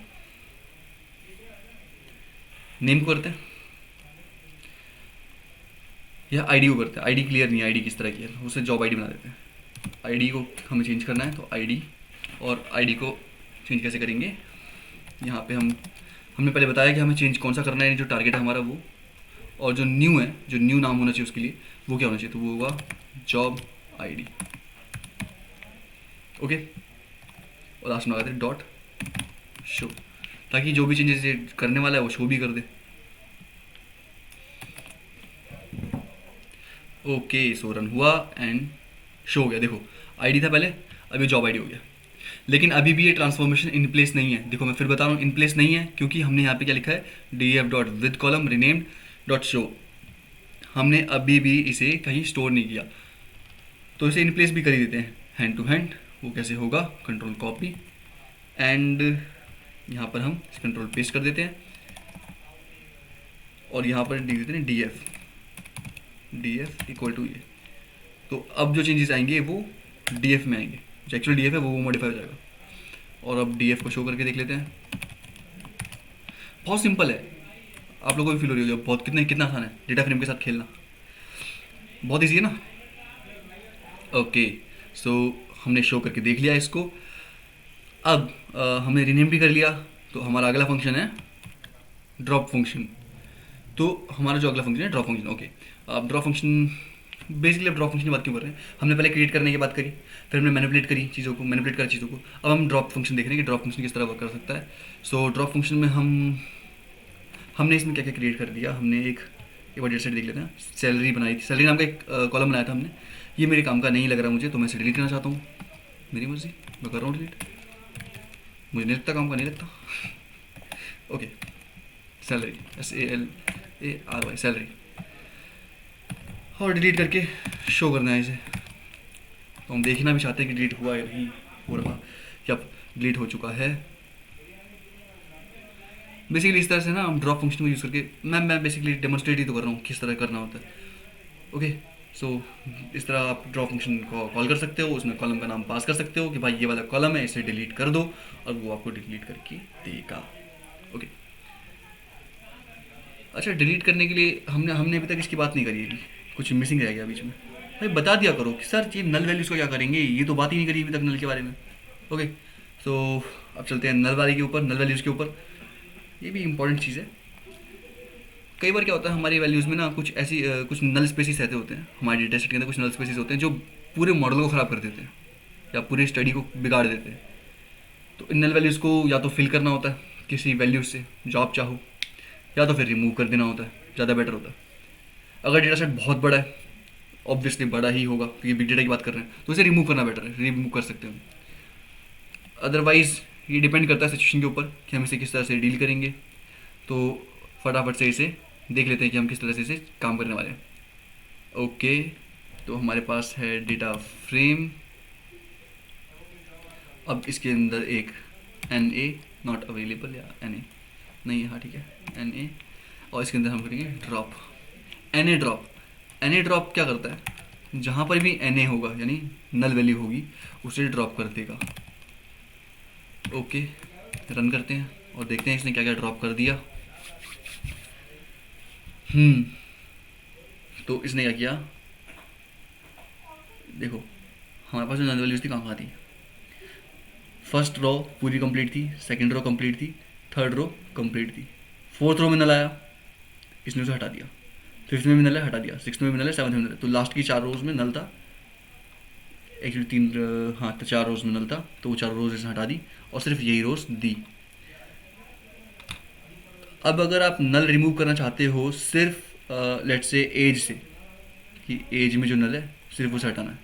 नेम को करते हैं या आईडी को करते हैं। आईडी क्लियर नहीं है, आईडी किस तरह की है, उसे जॉब आईडी बना देते हैं। आईडी को हमें चेंज करना है, तो आईडी, और आईडी को चेंज कैसे करेंगे, यहाँ पे हमने पहले बताया कि हमें चेंज कौन सा करना है, जो टारगेट है हमारा वो, और जो न्यू है, जो न्यू नाम होना चाहिए उसके लिए, वो क्या होना चाहिए, तो वो होगा जॉब आईडी। ओके, और लास्ट में लगाते हैं डॉट शो, ताकि जो भी चेंजेस करने वाला है वो शो भी कर दे। ओके, सो रन हुआ एंड शो हो गया। देखो आईडी था पहले, अभी जॉब आईडी हो गया, लेकिन अभी भी ये ट्रांसफॉर्मेशन इन प्लेस नहीं है। देखो मैं फिर बता रहा हूँ, इन प्लेस नहीं है क्योंकि हमने यहाँ पे क्या लिखा है, df dot with column renamed dot show. हमने अभी भी इसे कहीं स्टोर नहीं किया, तो इसे इन प्लेस भी कर ही देते हैं हैंड टू हैंड। वो कैसे होगा, कंट्रोल कॉपी एंड यहाँ पर हम कंट्रोल पेस्ट कर देते हैं, और यहाँ पर लिख देते हैं df इक्वल टू ये। तो अब जो चेंजेस आएंगे वो df में आएंगे, जो एक्चुअल df है वो मॉडिफाई हो जाएगा। और अब df को शो करके देख लेते हैं। बहुत सिंपल है, आप लोगों को भी फील हो रही होगी बहुत कितना आसान है डेटा फ्रेम के साथ खेलना, बहुत ईजी है ना। ओके, सो हमने शो करके देख लिया इसको। अब हमने रीनेम भी कर लिया, तो हमारा अगला फंक्शन है ड्रॉप फंक्शन। तो हमारा जो अगला फंक्शन है ड्रॉप फंक्शन। ओके, अब ड्रॉप फंक्शन, बेसिकली अब ड्रॉप फंक्शन की बात क्यों कर रहे हैं, हमने पहले क्रिएट करने की बात करी, फिर हमने मैनिपुलेट करी चीज़ों को, मैनिपुलेट करा चीज़ों को। अब हम ड्रॉप फंक्शन देख रहे हैं कि ड्रॉप फंक्शन किस तरह वर्क कर सकता है। सो ड्रॉप फंक्शन में हमने इसमें क्या क्या क्रिएट कर दिया। हमने एक बार डेटा सेट देख लेते हैं, सैलरी बनाई थी, सैलरी नाम का एक कॉलम बनाया था हमने। ये मेरे काम का नहीं लग रहा मुझे, तो मैं इसे डिलीट करना चाहता हूँ, मेरी मर्जी, मैं कर रहा हूँ डिलीट, मुझे नहीं लगता काम का, नहीं लगता। ओके, सैलरी SALARY सैलरी, और डिलीट करके शो करना है इसे। तो हम देखना भी चाहते हैं कि डिलीट हुआ या नहीं हो रहा, या डिलीट हो चुका है। बेसिकली इस तरह से ना हम ड्रॉप फंक्शन को यूज़ करके, मैं बेसिकली डेमोन्स्ट्रेट ही तो कर रहा हूँ किस तरह करना होता है। ओके, सो इस तरह आप ड्रॉप फंक्शन को कॉल कर सकते हो, उसमें कॉलम का नाम पास कर सकते हो कि भाई ये वाला कॉलम है, इसे डिलीट कर दो, और वो आपको डिलीट करके देगा। ओके, अच्छा, डिलीट करने के लिए हमने अभी तक इसकी बात नहीं करी है, कुछ मिसिंग रह गया बीच में। भाई बता दिया करो कि सर ये नल वैल्यूज़ को क्या करेंगे, ये तो बात ही नहीं करी अभी तक नल के बारे में। ओके, सो अब चलते हैं नल वाले के ऊपर, नल वैल्यूज़ के ऊपर। ये भी इंपॉर्टेंट चीज़ है। कई बार क्या होता है हमारी वैल्यूज़ में ना कुछ ऐसी कुछ नल स्पेसिस ऐसे होते हैं, हमारे डेटा सेट के अंदर कुछ नल स्पेसिस होते हैं जो पूरे मॉडल को ख़राब कर देते हैं या पूरे स्टडी को बिगाड़ देते हैं। तो इन नल वैल्यूज़ को या तो फिल करना होता है किसी वैल्यूज से जो आप चाहो, या तो फिर रिमूव कर देना होता है, ज़्यादा बेटर होता है। अगर डेटा सेट बहुत बड़ा है, ऑब्वियसली बड़ा ही होगा क्योंकि बिग डेटा की बात कर रहे हैं, तो इसे रिमूव करना बेटर है, रिमूव कर सकते हैं। अदरवाइज़ ये डिपेंड करता है सिचुएशन के ऊपर कि हम इसे किस तरह से डील करेंगे। तो फटाफट से इसे देख लेते हैं कि हम किस तरह से इसे काम करने वाले हैं। ओके, तो हमारे पास है डेटा फ्रेम। अब इसके अंदर एक NA नॉट अवेलेबल, या NA नहीं है, हाँ ठीक है NA, और इसके अंदर हम करेंगे ड्रॉप, NA ड्रॉप क्या करता है, जहाँ पर भी NA होगा यानी नल वैल्यू होगी उसे ड्रॉप कर देगा। ओके, रन करते हैं और देखते हैं इसने क्या क्या ड्रॉप कर दिया। तो इसने क्या किया, देखो हमारे पास जो नल वैल्यूज थी कहाँ थी, फर्स्ट रो पूरी कंप्लीट थी, सेकंड रो कंप्लीट थी, थर्ड रो कंप्लीट थी, फोर्थ रो में नल आया, इसने उसे हटा दिया, फिफ्थ में भी नल है हटा दिया, सिक्स में भी नल है, सेवन्थ में नल है। तो लास्ट की 4 रोज में नल था, एक्चुअली 4 रोज में नल था, तो वो 4 रोज इसने हटा दी और सिर्फ यही रोज दी। अब अगर आप नल रिमूव करना चाहते हो सिर्फ लेट से एज से, कि एज में जो नल है सिर्फ उसे हटाना है,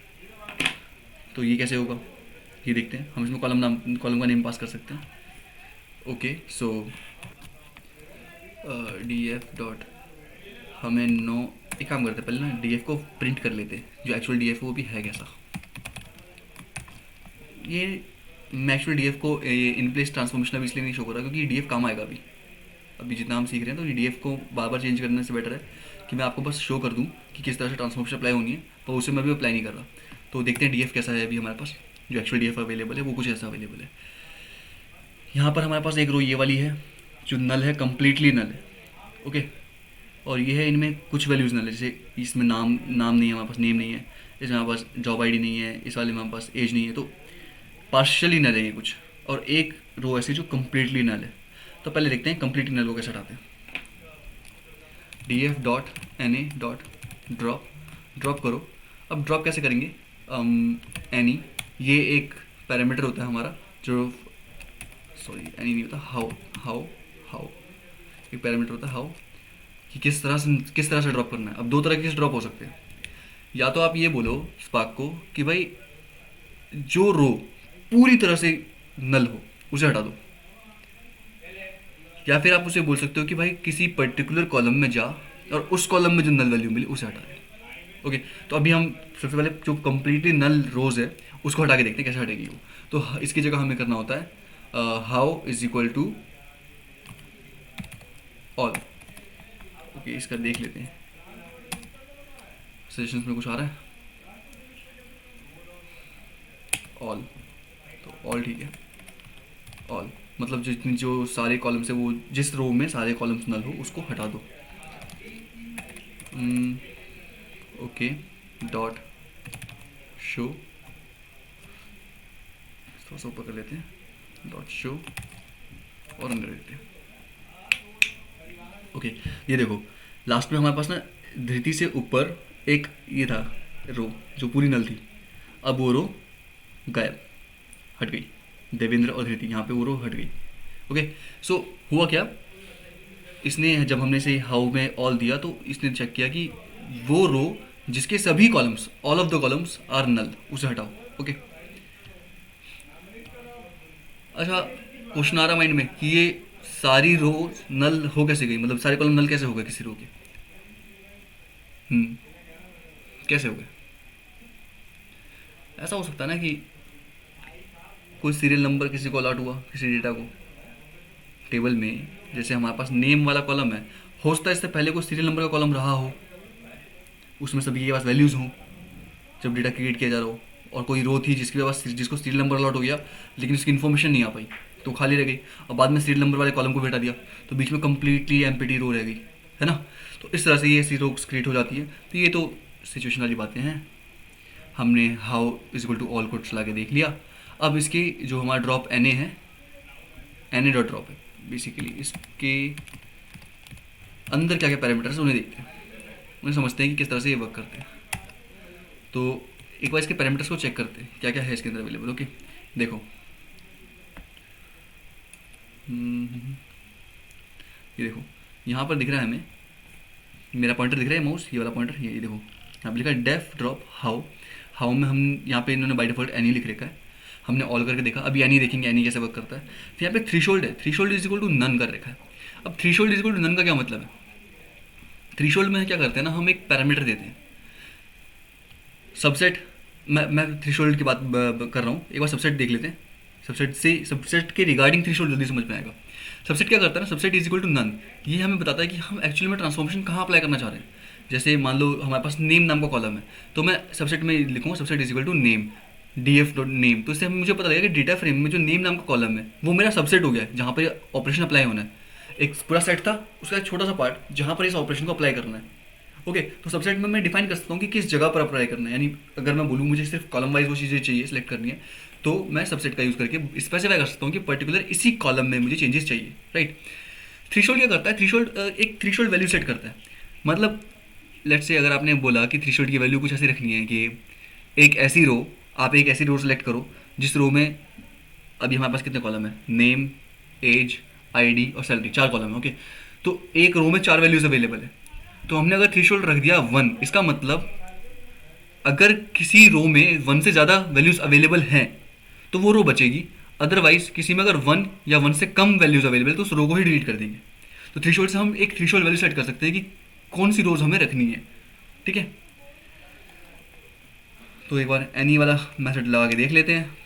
तो ये कैसे होगा ये देखते हैं। हम इसमें कॉलम का नेम पास कर सकते हैं। ओके, सो df डॉट हमें नो एक काम करते हैं, पहले ना डीएफ को प्रिंट कर लेते हैं, जो एक्चुअल डीएफ है वो भी है कैसा। ये मैं एक्चुअल डीएफ को इन प्लेस ट्रांसफॉर्मेशन अभी इसलिए नहीं शो कर रहा क्योंकि डीएफ काम आएगा अभी। अभी जितना हम सीख रहे हैं तो ये डीएफ को बार बार चेंज करने से बेटर है कि मैं आपको बस शो कर दूं कि किस तरह से ट्रांसफॉर्मेशन अप्लाई होनी है, पर उसे मैं भी अप्लाई नहीं कर रहा। तो देखते हैं डीएफ कैसा है अभी हमारे पास। जो एक्चुअल डीएफ अवेलेबल है वो कुछ ऐसा अवेलेबल है। यहाँ पर हमारे पास एक रो ये वाली है जो नल है, कम्प्लीटली नल है। ओके, और ये है इनमें कुछ वैल्यूज़ नल है, जैसे इसमें नाम नहीं है हमारे पास, नेम नहीं है, इसमें हमारे पास जॉब आईडी नहीं है, इस वाले में हमारे पास एज नहीं है, तो पार्शियली नल है ये कुछ। और एक रो ऐसी जो कम्प्लीटली नल है। तो पहले देखते हैं कम्प्लीटली नल को कैसे हटाते हैं। D F dot N A dot drop, drop करो। अब ड्रॉप कैसे करेंगे, एनी, ये एक पैरामीटर होता है हमारा जो, सॉरी एनी नहीं होता, हाउ हाउ हाउ, एक पैरामीटर होता है हाउ, कि किस तरह से ड्रॉप करना है। अब दो तरह के ड्रॉप हो सकते हैं, या तो आप ये बोलो स्पार्क को कि भाई जो रो पूरी तरह से नल हो उसे हटा दो, या फिर आप उसे बोल सकते हो कि भाई किसी पर्टिकुलर कॉलम में जा और उस कॉलम में जो नल वैल्यू मिली उसे हटा दे। ओके, तो अभी हम सबसे पहले जो कम्प्लीटली नल रोज है उसको हटा के देखते हैं कैसे हटेगी वो। तो इसकी जगह हमें करना होता है how is equal to all. Okay, इसका देख लेते हैं सजेशंस में कुछ आ रहा है, ऑल, तो ऑल ठीक है। ऑल मतलब जितनी जो सारे कॉलम्स है वो जिस रो में सारे कॉलम्स नल हो उसको हटा दो। ओके, डॉट शो, थोड़ा सा ऊपर कर लेते हैं, डॉट शो और अंदर देते हैं। ओके, ये देखो लास्ट में हमारे पास ना धृति से ऊपर एक ये था रो जो पूरी नल थी, अब वो रो गायब, हट गई। देवेंद्र और धृति, यहाँ पे वो रो हट गई। ओके, सो हुआ क्या, इसने जब हमने से हाउ में ऑल दिया तो इसने चेक किया कि वो रो जिसके सभी columns, all of the columns are null, उसे हटाओ। ओके, अच्छा क्वेश्चन आ रहा माइंड में कि ये सारी रो नल हो कैसे गई, मतलब सारे कॉलम नल कैसे हो गए किसी रो के। कैसे हो गए, ऐसा हो सकता है ना कि कोई सीरियल नंबर किसी को अलॉट हुआ किसी डेटा को टेबल में, जैसे हमारे पास नेम वाला कॉलम है, हो सकता है इससे पहले कोई सीरियल नंबर का कॉलम रहा हो, उसमें सभी के पास वैल्यूज़ हों जब डेटा क्रिएट किया जा रहा हो, और कोई रो थी जिसके पास जिसको सीरियल नंबर अलॉट हो गया लेकिन उसकी इन्फॉर्मेशन नहीं आ पाई तो खाली रह गई, और बाद में सीरियल नंबर वाले कॉलम को भी हटा दिया तो बीच में कम्प्लीटली एम्प्टी रो रह गई, है ना। तो इस तरह से ये ऐसी रोज क्रिएट हो जाती है। तो ये तो सिचुएशन वाली बातें हैं, हमने how is equal to all को चला के देख लिया। अब इसकी जो हमारा ड्रॉप एन ए है, एन ए डॉट ड्रॉप है, बेसिकली इसके अंदर क्या क्या पैरामीटर्स उन्हें देखते हैं, उन्हें समझते हैं कि किस तरह से ये वर्क करते हैं। तो एक बार इसके पैरामीटर्स को चेक करते हैं क्या क्या है इसके अंदर अवेलेबल। ओके, देखो ये देखो यहाँ पर दिख रहा है हमें, मेरा पॉइंटर दिख रहा है माउस, ये वाला पॉइंटर, ये देखो यहाँ पर लिखा है डेफ ड्रॉप हाउ। हाउ में हम यहाँ पे इन्होंने बाय डिफॉल्ट एनी लिख रखा है, हमने ऑल करके देखा, अभी एनी देखेंगे एनी कैसे वर्क करता है। फिर यहाँ पे थ्रीशोल्ड है, threshold is equal to none कर रखा है। अब threshold is equal to none का क्या मतलब है, थ्रीशोल्ड में क्या करते हैं ना, हम एक पैरामीटर देते हैं सबसेट, मैं थ्रीशोल्ड की बात कर रहा हूँ, एक बार सबसेट देख लेते हैं। सबसेट के रिगार्डिंग थ्रीशोल्ड जल्दी समझ में आएगा। सबसेट क्या करता है ना, subset is equal to none, ये हमें बताता है कि हम एक्चुअली में ट्रांसफॉर्मेशन कहाँ अप्लाई करना चाह रहे हैं। जैसे मान लो हमारे पास नेम नाम का कॉलम है, तो मैं सबसेट में लिखूँगा subset is equal to name, D F dot name, तो इससे मुझे पता लगेगा कि डेटा फ्रेम में जो नेम नाम का कॉलम है वो मेरा सबसेट हो गया है जहाँ पर ऑपरेशन अप्लाई होना है। एक पूरा सेट था, उसका एक छोटा सा पार्ट जहाँ पर इस ऑपरेशन को अप्लाई करना है। ओके, तो सबसेट में मैं डिफाइन कर सकता हूँ कि किस जगह पर अप्लाई करना है, यानी अगर मैं बोलूँ मुझे सिर्फ कॉलम वाइज वो चीज़ें चाहिए सिलेक्ट करनी है, तो मैं सबसेट का यूज़ करके स्पेसिफाई कर सकता हूँ कि पर्टिकुलर इसी कॉलम में मुझे चेंजेस चाहिए, राइट। थ्रीशोल्ड क्या करता है, थ्रीशोल्ड एक थ्रीशोल्ड वैल्यू सेट करता है। मतलब लेट्स से अगर आपने बोला कि थ्रीशोल्ड की वैल्यू कुछ ऐसी रखनी है कि एक ऐसी रो, आप एक ऐसी रो सेलेक्ट करो जिस रो में अभी हमारे पास कितने कॉलम है, नेम, एज, आईडी और सैलरी, 4 कॉलम है। ओके, तो एक रो में 4 वैल्यूज अवेलेबल है, तो हमने अगर थ्रेशोल्ड रख दिया 1, इसका मतलब अगर किसी रो में 1 से ज़्यादा वैल्यूज अवेलेबल हैं तो वो रो बचेगी, अदरवाइज किसी में अगर 1 या 1 से कम वैल्यूज अवेलेबल तो उस रो को ही डिलीट कर देंगे। तो थ्रेशोल्ड से हम एक थ्रेशोल्ड वैल्यू सेट कर सकते हैं कि कौन सी रोज हमें रखनी है। ठीक है, तो एक बार एनी वाला मेथड लगा के देख लेते हैं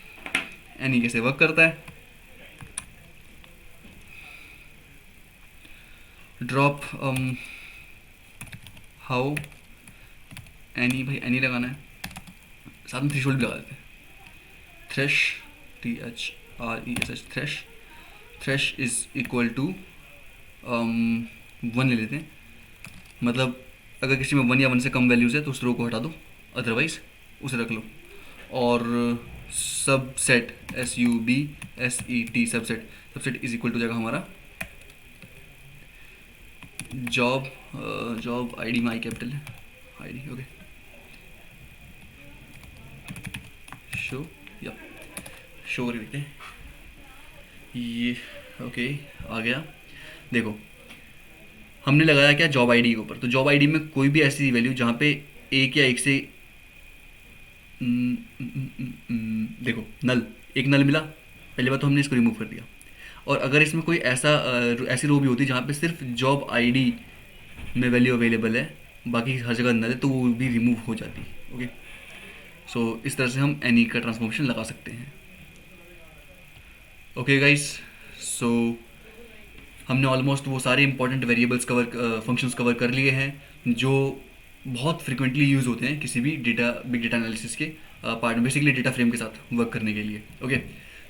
एनी कैसे वर्क करता है। ड्रॉप हाउ एनी, भाई एनी लगाना है, साथ में थ्रेशोल्ड भी लगा देते हैं। Thresh, THRESH, thresh, thresh is equal to 1 ले लेते हैं। मतलब अगर किसी में 1 या 1 से कम वैल्यूज़ है तो उस रो को हटा दो, अदरवाइज उसे रख लो। और subset, SUBSET, subset, subset is equal to जाएगा हमारा जॉब, जॉब ID में आई कैपिटल है, ID, ओके, शो, या शो करके देखते हैं ये, ओके आ गया। देखो हमने लगाया क्या, जॉब ID के ऊपर, तो जॉब ID में कोई भी ऐसी वैल्यू जहाँ पे एक या एक से देखो नल, एक नल मिला, पहली बात तो हमने इसको रिमूव कर दिया। और अगर इसमें कोई ऐसी रो भी होती जहाँ पे सिर्फ जॉब ID में वैल्यू अवेलेबल है, बाकी हर जगह नल है, तो वो भी रिमूव हो जाती है। ओके, सो इस तरह से हम एनी का ट्रांसफॉर्मेशन लगा सकते हैं। ओके गाइस, सो हमने ऑलमोस्ट वो सारे important variables cover, functions cover कर लिए हैं जो बहुत फ्रिक्वेंटली यूज़ होते हैं किसी भी बिग डेटा एनालिसिस के पार्ट, बेसिकली डेटा फ्रेम के साथ वर्क करने के लिए। Okay,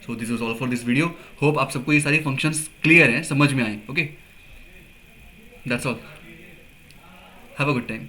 so this is all for this video. Hope आप सबको ये सारी फंक्शंस क्लियर हैं, समझ में आए। Okay, that's all, have a good time.